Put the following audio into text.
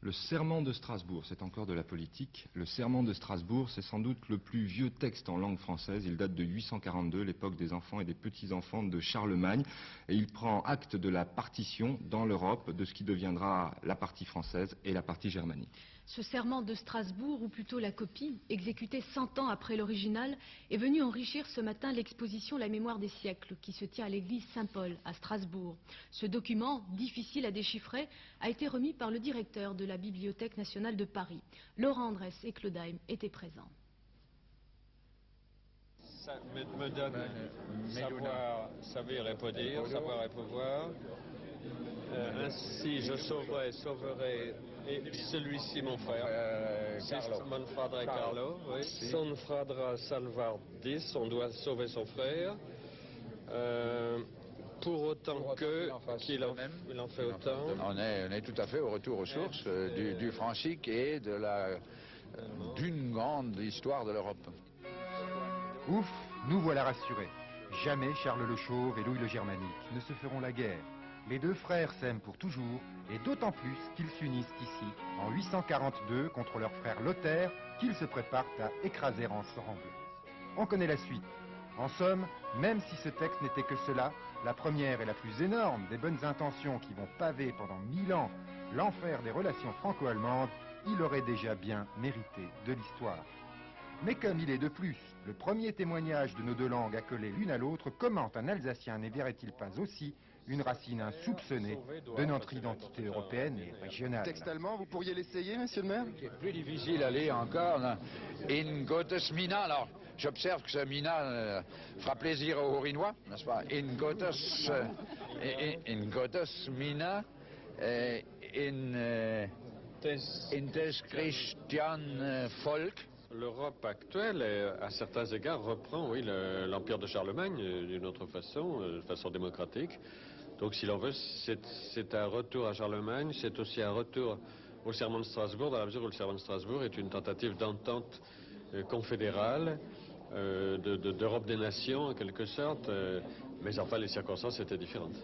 Le serment de Strasbourg, c'est encore de la politique. Le serment de Strasbourg, c'est sans doute le plus vieux texte en langue française. Il date de 842, l'époque des enfants et des petits-enfants de Charlemagne. Et il prend acte de la partition dans l'Europe de ce qui deviendra la partie française et la partie germanique. Ce serment de Strasbourg, ou plutôt la copie, exécutée 100 ans après l'original, est venu enrichir ce matin l'exposition La mémoire des siècles, qui se tient à l'église Saint-Paul, à Strasbourg. Ce document, difficile à déchiffrer, a été remis par le directeur de la Bibliothèque nationale de Paris. Laurent Andrès et Claude Haim étaient présents. Ça me donne savoir et pas dire, savoir et pouvoir. Ainsi je sauverai et celui-ci mon frère, mon frère Carlo, oui. Son frère salvardis, on doit sauver son frère. Pour autant qu'il en fait autant. On est tout à fait au retour aux sources du francique et d'une grande histoire de l'Europe. Ouf, nous voilà rassurés. Jamais Charles le Chauve et Louis le Germanique ne se feront la guerre. Les deux frères s'aiment pour toujours, et d'autant plus qu'ils s'unissent ici, en 842, contre leur frère Lothaire, qu'ils se préparent à écraser ensemble. On connaît la suite. En somme, même si ce texte n'était que cela, la première et la plus énorme des bonnes intentions qui vont paver pendant 1000 ans l'enfer des relations franco-allemandes, il aurait déjà bien mérité de l'histoire. Mais comme il est de plus le premier témoignage de nos deux langues accolées l'une à l'autre, comment un Alsacien n'héberrait-il pas aussi une racine insoupçonnée de notre identité européenne et régionale? Texte allemand, vous pourriez l'essayer, monsieur le maire? C'est plus difficile à lire encore, là. In Gottes Mina. Alors, j'observe que ce Mina fera plaisir aux Rhinois, n'est-ce pas? In Gottes Mina, in des Christian Volk. L'Europe actuelle, à certains égards, reprend, oui, l'empire de Charlemagne d'une autre façon, de façon démocratique. Donc, si l'on veut, c'est un retour à Charlemagne, c'est aussi un retour au serment de Strasbourg, dans la mesure où le serment de Strasbourg est une tentative d'entente confédérale, d'Europe des nations, en quelque sorte, mais enfin, les circonstances étaient différentes.